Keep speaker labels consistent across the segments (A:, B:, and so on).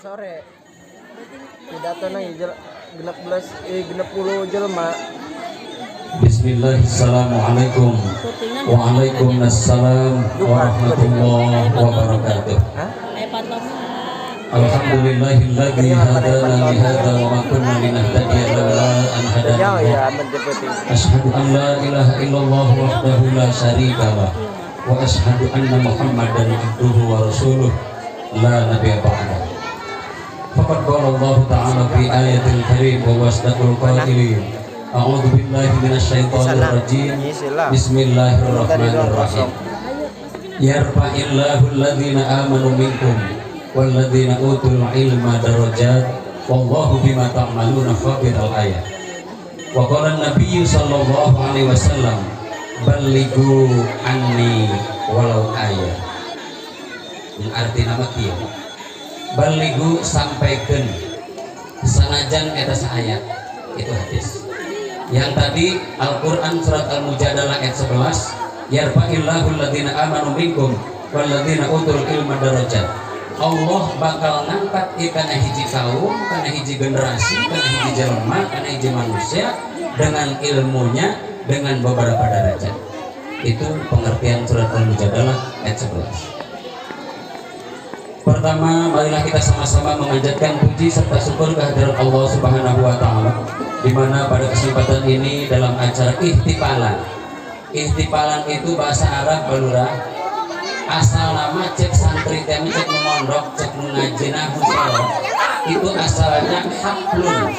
A: sore pidato nang genep belas genep puluh jelema.
B: Bismillahirrahmanirrahim. Waalaikumsalam warahmatullahi wabarakatuh. Alhamdulillahilladzi hadana li hadza wa ma kunna linahtadiya laula an hadana. Asyhadu an la ilaha illallah wahdahu la syarika lah wa asyhadu anna Muhammadan abduhu wa rasuluh la nabiyya ba'da. Faqad qala Allah ta'ala fi ayatil karim wa wasdaqul qailin. A'udzu billahi minasyaitonir rajim. Bismillahirrahmanirrahim. Yarfa'illahu alladhina amanu minkum walladzina utul ilma darajat wallahu bima ta'maluna khabirul ayat. Wa qala an-nabiy sallallahu alaihi wasallam ballighu anni walau ayat. Yang artinya nama kieu ballighu sampaikan sanajan eta saayat. Itu hadis. Yang tadi Al-Quran surat Al-Mujadalah ayat 11, yarfa'illahu alladhina amanu minkum walladzina utul ilma darajat. Allah bakal ngangkat kana hiji kaum, kana hiji generasi, kana hiji jelema, kana hiji manusia dengan ilmunya, dengan beberapa derajat. Itu pengertian surat Al-Mujadalah ayat 11. Pertama, marilah kita sama-sama memanjatkan puji serta syukur kehadirat Allah Subhanahu wa taala, di mana pada kesempatan ini dalam acara ihtifalan. Ihtifalan itu bahasa Arab balura. Asal nama cek santri teh cek mondok, cek ngajina musala. Itu asalnya haplun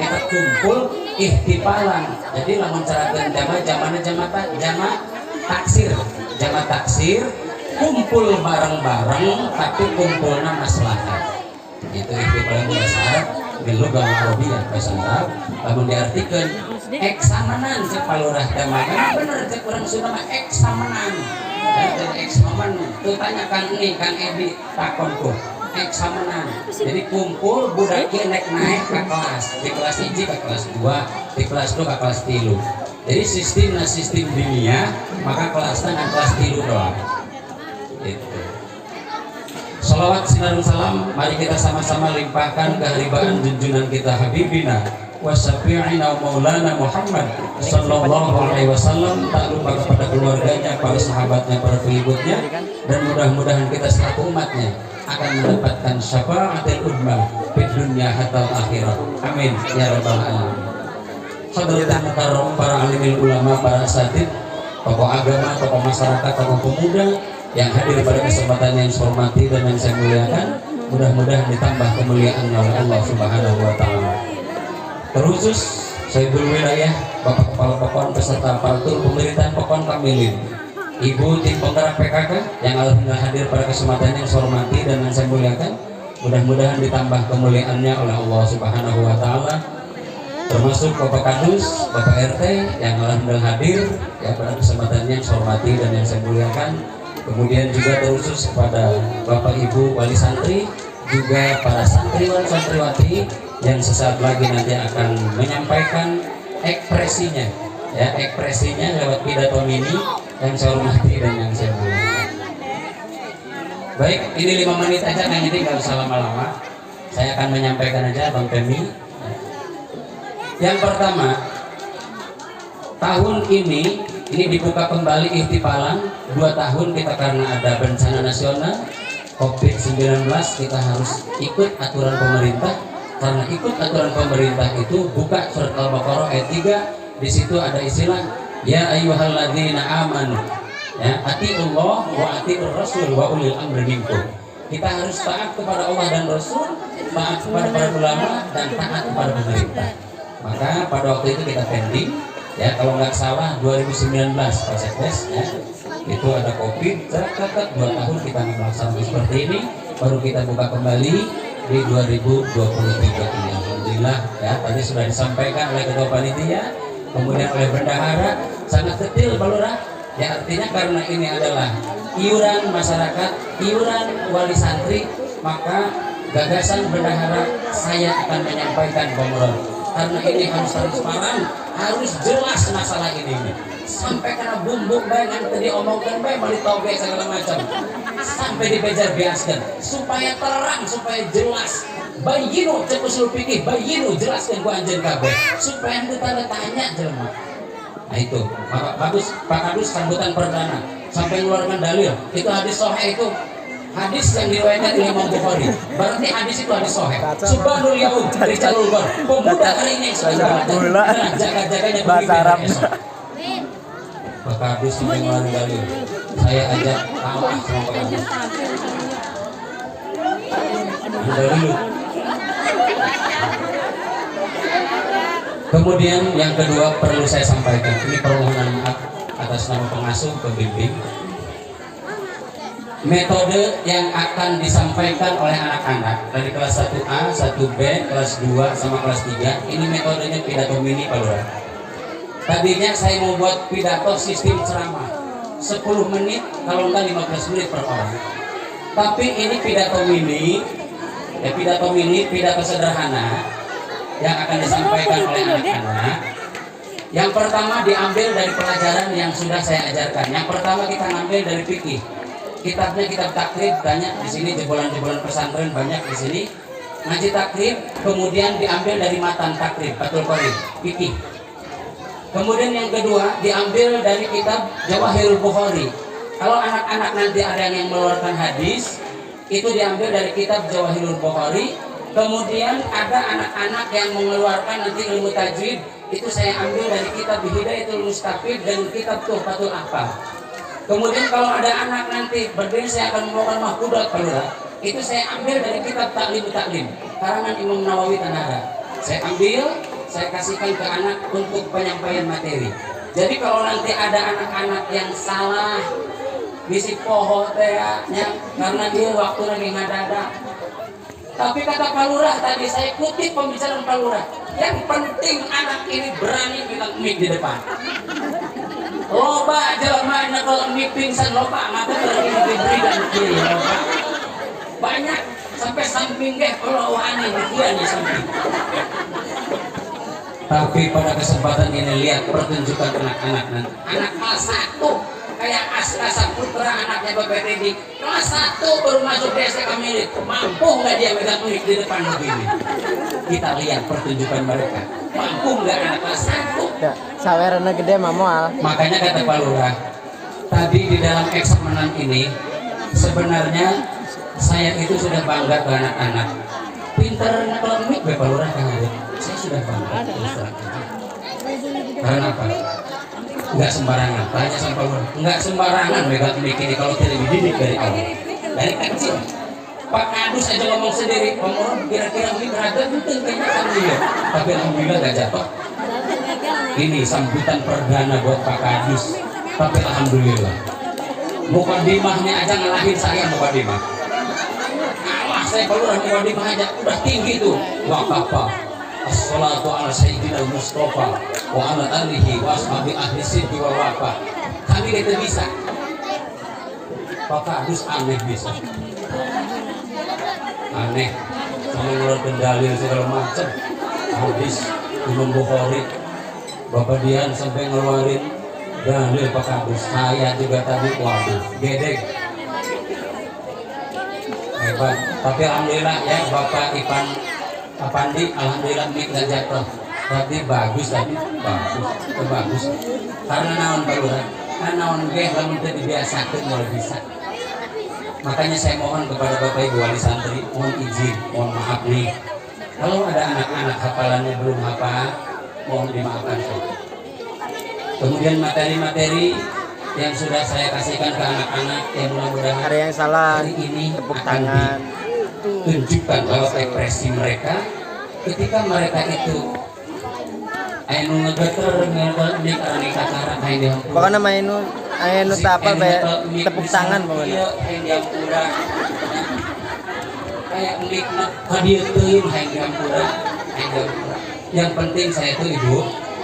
B: eta kumpul ihtifalan. Jadi lamun carakeun tema zamanna jama taksir kumpul bareng-bareng tapi kumpulna maslahat. Itu ihtifalan bahasa Arab. Bilughah Arabiyah bahasa Arab. Lamun diartikeun eksamenan cek palurah teh mah bener cek urang Sunda mah eksamenan. Eksamenan tuh tanya Kang ini Kang Edi takonku eksamenan. Jadi kumpul budak naik ke kelas, di kelas 1 ke kelas 2, di kelas 2 ke kelas 3. Jadi sistem dunia, maka kelasnya kan kelas 3 doang. Itu. Salawat sinar salam, mari kita sama-sama limpahkan keharibaan junjungan kita Habibina wa syafi'ina maulana Muhammad sallallahu alaihi wasallam, tak lupa kepada keluarganya, para sahabatnya, para pengikutnya, dan mudah-mudahan kita selaku umatnya akan mendapatkan syafaatul udma di dunia hatta akhirat. Amin ya rabbal alamin. Hadratul mukarram, para alimul ulama, para asatidz, tokoh agama, tokoh masyarakat, tokoh pemuda yang hadir pada kesempatan yang saya hormati dan yang saya muliakan, mudah-mudahan ditambah kemuliaan oleh Allah Subhanahu wa taala. Terkhusus Sayyidul Wilayah, Bapak Kepala Pokon beserta aparatur pemerintahan Pokon Kamilin, Ibu tim penggerak PKK yang alhamdulillah hadir pada kesempatan yang saya hormati dan yang saya muliakan, mudah-mudahan ditambah kemuliaannya oleh Allah Subhanahu wa taala. Termasuk Bapak Kadus, Bapak RT yang alhamdulillah hadir ya pada kesempatan yang saya hormati dan yang saya muliakan. Kemudian juga terkhusus kepada Bapak Ibu wali santri, juga para santriwan santriwati yang sesaat lagi nanti akan menyampaikan ekspresinya lewat pidato mini yang saya hormati dan yang saya muliakan. Baik, ini 5 menit aja Kang, ini nggak usah lama-lama, saya akan menyampaikan aja Bang Femi. Yang pertama, tahun ini dibuka kembali ihtifalan 2 tahun kita karena ada bencana nasional COVID-19, kita harus ikut aturan pemerintah. Karena ikut aturan pemerintah itu buka surat Al-Baqarah ayat 3, di situ ada istilah ya ayyuhalladzina amanu, ya atiullah wa atiur rasul wa ulil amri minkum. Kita harus taat kepada Allah dan Rasul, taat kepada para ulama, dan taat kepada pemerintah. Maka pada waktu itu kita pending, ya kalau nggak salah 2019 pas ya, itu ada COVID, 2 tahun kita melaksanakan seperti ini, baru kita buka kembali di 2023 ini. Alhamdulillah ya, tadi sudah disampaikan oleh ketua panitia, kemudian oleh bendahara, sangat detail balura ya, artinya karena ini adalah iuran masyarakat, iuran wali santri, maka gagasan bendahara saya akan menyampaikan pemohon, karena ini harus transparan, harus jelas masalah ini sampai kena bumbuk baik yang tadi omongkan baik balik toge segala macam, sampai dibejar biaskan supaya terang, supaya jelas. Bayinu cek usul pikir, bayinu jelaskan ku anjeun kabeh supaya henteu tanda tanya jelema. Nah itu, Pak Kadus sambutan perdana sampai mengeluarkan dalil. Itu hadis sahih itu. Hadis yang diriwayatkan oleh Imam Bukhari. Berarti hadis itu hadis sahih. Subhanul Yahud Rijalul Bar. Pemuda hari ini sedang jaga-jaganya
A: bahasa Arab.
B: Pak Kadus sampai mengeluarkan dalil. Saya ajak kalah sama Pak Kadus. Dalil. Kemudian yang kedua perlu saya sampaikan, ini permohonan maaf atas nama pengasuh pembimbing. Metode yang akan disampaikan oleh anak-anak dari kelas 1A, 1B, kelas 2 sama kelas 3, ini metodenya pidato mini Pak Lurah. Tadinya saya mau buat pidato sistem ceramah 10 menit, kalau enggak 15 menit per orang. Tapi ini pidato mini, pidato sederhana yang akan disampaikan oleh anak-anak. Yang pertama diambil dari pelajaran yang sudah saya ajarkan. Yang pertama kita ngambil dari fikih. Kitabnya kitab takrib banyak di sini, jebolan-jebolan pesantren banyak di sini. Ngaji takrib, kemudian diambil dari matan takrib, Fathul Qorib, fikih. Kemudian yang kedua diambil dari kitab Jawahirul Bukhari. Kalau anak-anak nanti ada yang mengeluarkan hadis, itu diambil dari kitab Jawahirul Bukhari. Kemudian ada anak-anak yang mengeluarkan nanti ilmu tajwid, itu saya ambil dari kitab Hidayatul Mustafid dan kitab Tuhfatul Ahfam. Kemudian kalau ada anak nanti berdiri saya akan membawakan mahfudat Pak, itu saya ambil dari kitab Taklim karangan Imam Nawawi Tanara. Saya ambil, saya kasihkan ke anak untuk penyampaian materi. Jadi kalau nanti ada anak-anak yang salah bisi poho karena dia waktu lagi ngadadak. Tapi kata Pak Lurah tadi, saya kutip pembicaraan Pak Lurah, yang penting anak ini berani bilang mic di depan. Loba jelema kalau mic pingsan loba, maka lagi diberi dan kiri loba. Banyak sampai samping deh kalau aneh dia samping. Tapi pada kesempatan ini lihat pertunjukan anak-anak nanti. Anak kelas 1 kayak Aska Saputra anaknya Bapak Teddy kelas 1 baru masuk di STK milik, mampu nggak dia megang mic di depan begini? Kita lihat pertunjukan mereka, mampu nggak anak kelas 1?
A: Ya, sawerana gede mamual.
B: Makanya kata Pak Lurah tadi di dalam eksamenan ini, sebenarnya saya itu sudah bangga ke anak-anak. Pinter kalau mic Pak Lurah kan ada. Saya sudah bangga. Karena apa? Enggak sembarangan, tanya sama Pak Lurah. Enggak sembarangan megang mic ini kalau tidak dididik dari awal, dari kecil. Pak Kadus aja ngomong sendiri, ngomong kira-kira mic beragam penting kayaknya kan dia. Tapi alhamdulillah gak jatuh. Ini sambutan perdana buat Pak Kadus. Tapi alhamdulillah. Mukadimahnya aja ngalahin saya mukadimah. Kalah saya Pak Lurah mukadimah aja udah tinggi tuh. Wah apa? Assalatu ala sayyidina Mustafa wa ala alihi wa ashabi ahli siddi wal wafa. Kami kita bisa. Pak Kadus aneh bisa. Aneh. Sama ngeluarkan dalil segala macam. Hadis Imam Bukhari. Bapak Dian sampai ngeluarin dalil Pak Kadus. Saya juga tadi waduh, gedek. Hebat. Tapi alhamdulillah ya Bapak Ipan Apandi, alhamdulillah mic gak jatuh. Tapi bagus tadi, bagus. Karena naon Pak Lurah, karena naon ge lamun teu dibiasakeun mulai bisa. Makanya saya mohon kepada Bapak Ibu wali santri, mohon izin, mohon maaf nih. Kalau ada anak-anak hafalannya belum hafal, mohon dimaafkan saja. Kemudian materi-materi yang sudah saya kasihkan ke anak-anak yang mudah-mudahan
A: Ada yang salah,
B: hari ini
A: tepuk
B: akan
A: tangan.
B: tunjukkan lewat ekspresi mereka ketika mereka itu anu ngegeter ngegeter karena kacara kayak dia
A: Pokoknya main anu apa kayak tepuk tangan pokoknya.
B: kayak dia kayak mic hadir teuing kayak dia yang penting saya itu Ibu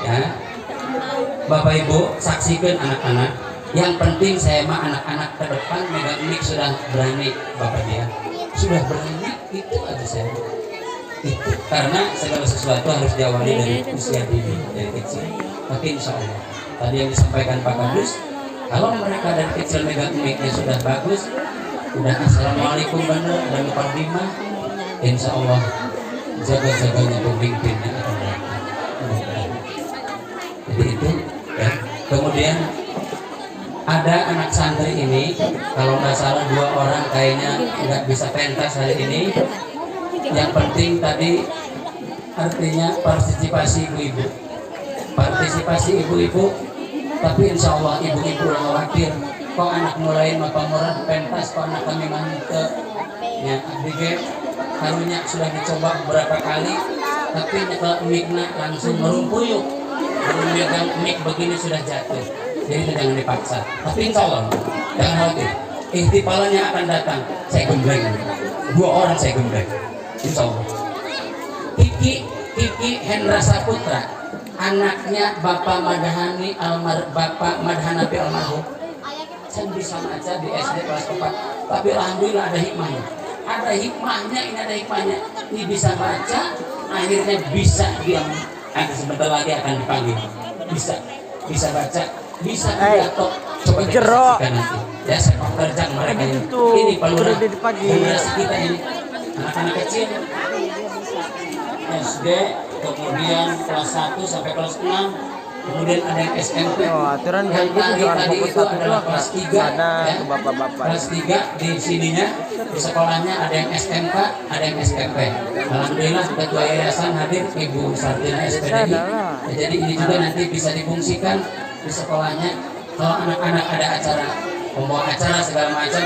B: ya Bapak Ibu saksikan anak-anak, yang penting saya mah anak-anak ke depan megang mic sudah berani Bapak dia sudah berani, itu aja saya itu karena segala sesuatu harus diawali dari usia dini dari kecil. Tapi insya Allah tadi yang disampaikan Pak Kadus, kalau mereka dari kecil megang mic-nya sudah bagus, udah assalamualaikum bener dan mukaddimah, insya Allah jaga-jaganya pemimpinnya akan datang. Jadi itu ya. Kemudian ada anak santri ini, kalau nggak salah 2 orang kayaknya nggak bisa pentas hari ini. Yang penting tadi artinya partisipasi ibu-ibu, partisipasi ibu-ibu. Tapi insya Allah ibu-ibu yang khawatir, kok anak mulai bapak murah pentas, kok anak kami ke ya abdi karunya sudah dicoba beberapa kali, tapi kalau mikna langsung merumpuyuk, memegang mik begini sudah jatuh. Jadi itu jangan dipaksa. Tapi insya Allah jangan khawatir, ihtifalannya akan datang. Saya gembleng 2 orang, saya gembleng insya Allah. Kiki Hendra Saputra, anaknya Bapak Madhani Bapak Madhanapi almarhum. Saya bisa baca di SD kelas 4, tapi alhamdulillah ada hikmahnya. Ada hikmahnya, ini ada hikmahnya. Ini bisa baca, akhirnya bisa diam. Nanti sebentar lagi akan dipanggil. Bisa baca, bisa pidato. Coba kita saksikan nanti. Ya sepak terjang mereka ini. Ini peluang generasi kita ini. Anak-anak kecil SD, kemudian kelas 1 sampai kelas 6, kemudian ada yang SMP.
A: Aturan kayak gitu jangan fokus satu doang,
B: kelas 3 ya.
A: ke bapak-bapak.
B: Kelas 3 di sininya di sekolahnya ada yang SMK, ada yang SMP. Alhamdulillah ketua yayasan hadir Ibu Sartina SPDI. Jadi ini juga nanti bisa difungsikan di sekolahnya. Kalau anak-anak ada acara, membawa acara segala macam,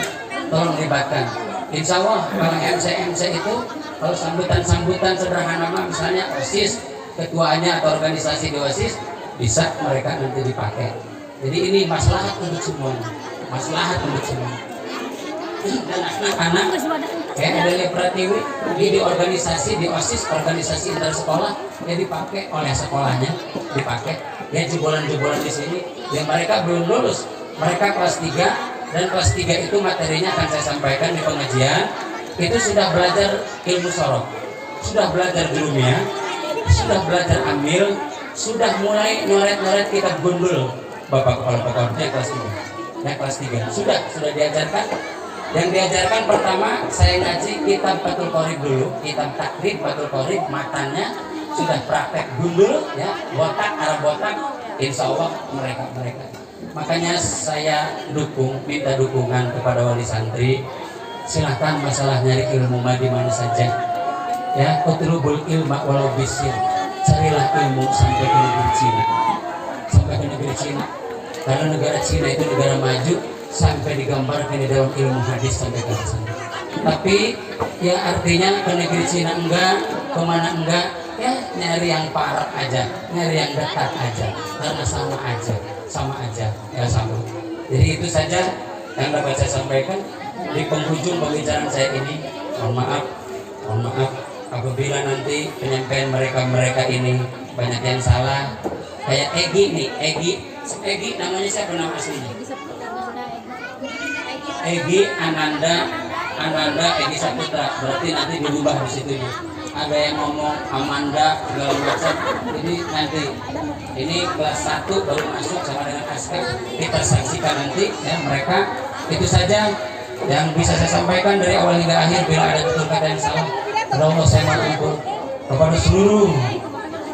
B: tolong libatkan. Insya Allah kalau MC itu, kalau sambutan sederhana misalnya OSIS, ketuanya atau organisasi di OSIS, bisa mereka nanti dipakai. Jadi ini maslahat untuk semuanya, maslahat untuk semua. Dan anak-anak kayak Adelia Pratiwi di organisasi di OSIS, organisasi inter sekolah, ya dipakai oleh sekolahnya, dipakai. Ya jebolan-jebolan di sini, yang mereka belum lulus, mereka kelas 3 dan kelas 3 itu materinya akan saya sampaikan di pengajian. Itu sudah belajar ilmu sorok, sudah belajar dunia, sudah belajar amil, sudah mulai nyoret-nyoret kitab gundul. Bapak kepala pokoknya kelas 3, ya kelas 3 sudah diajarkan. Yang diajarkan pertama saya ngaji kitab Fathul Qorib dulu, kitab takrib Fathul Qorib, matanya sudah praktek gundul ya, botak Arab botak, insya Allah mereka. Makanya saya minta dukungan kepada wali santri. Silahkan masalah nyari ilmu mah di mana saja. Ya, utlubul ilma walau bisir. Carilah ilmu sampai ke negeri Cina. Sampai ke negeri Cina. Karena negara Cina itu negara maju, sampai digambarkan di dalam ilmu hadis sampai ke sana. Tapi ya artinya ke negeri Cina enggak, kemana enggak, ya nyari yang parah aja, nyari yang dekat aja, karena sama aja ya sama. Jadi itu saja yang dapat saya sampaikan di penghujung pembicaraan saya ini. Mohon maaf apabila nanti penyampaian mereka ini banyak yang salah. Kayak Egi namanya siapa nama aslinya? Egi Ananda Egi Saputra, berarti nanti dirubah di situ. Ada yang ngomong Amanda segala macam. Jadi nanti ini kelas 1 baru masuk sama dengan aspek, kita saksikan nanti ya mereka. Itu saja yang bisa saya sampaikan dari awal hingga akhir. Bila ada betul kata yang salah, Allah saya mohon kepada seluruh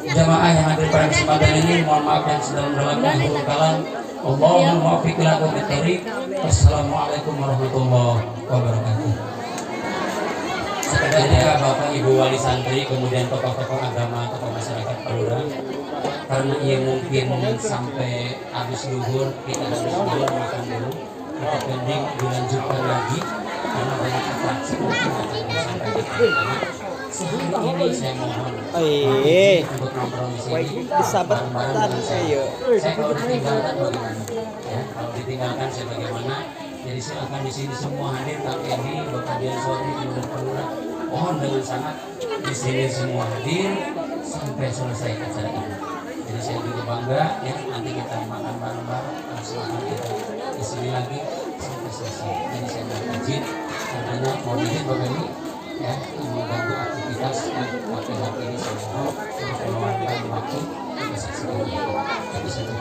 B: jamaah yang hadir pada kesempatan ini. Mohon maaf yang sedalam-dalamnya. Kalam Allahumma muwaffiq ila aqwamit thoriq. Wassalamualaikum warahmatullahi wabarakatuh. Sebenarnya Bapak Ibu wali santri, kemudian tokoh-tokoh agama, tokoh masyarakat Palura, karena ia mungkin sampai habis zuhur, kita habis zuhur makan dulu, kita pending dilanjutkan lagi karena banyak atraksi sampai di sana. Sehari ini saya mohon untuk nongkrong di sini bareng-bareng dengan saya. Saya kalau ditinggalkan bagaimana? Ya, kalau ditinggalkan saya bagaimana? Jadi silakan di sini semua hadir, Kang Edi, Bapak Dian Sori, kemudian Palura. Mohon dengan sangat di sini semua hadir sampai selesai acara ini. Jadi saya juga bangga ya, nanti kita makan bareng-bareng, silakan kita di sini lagi sampai selesai. Jadi saya mohon izin, karena mau izin begini ya, mengganggu aktivitas laki-laki ini saya mohon untuk meluangkan waktu kita saksikan. Jadi saya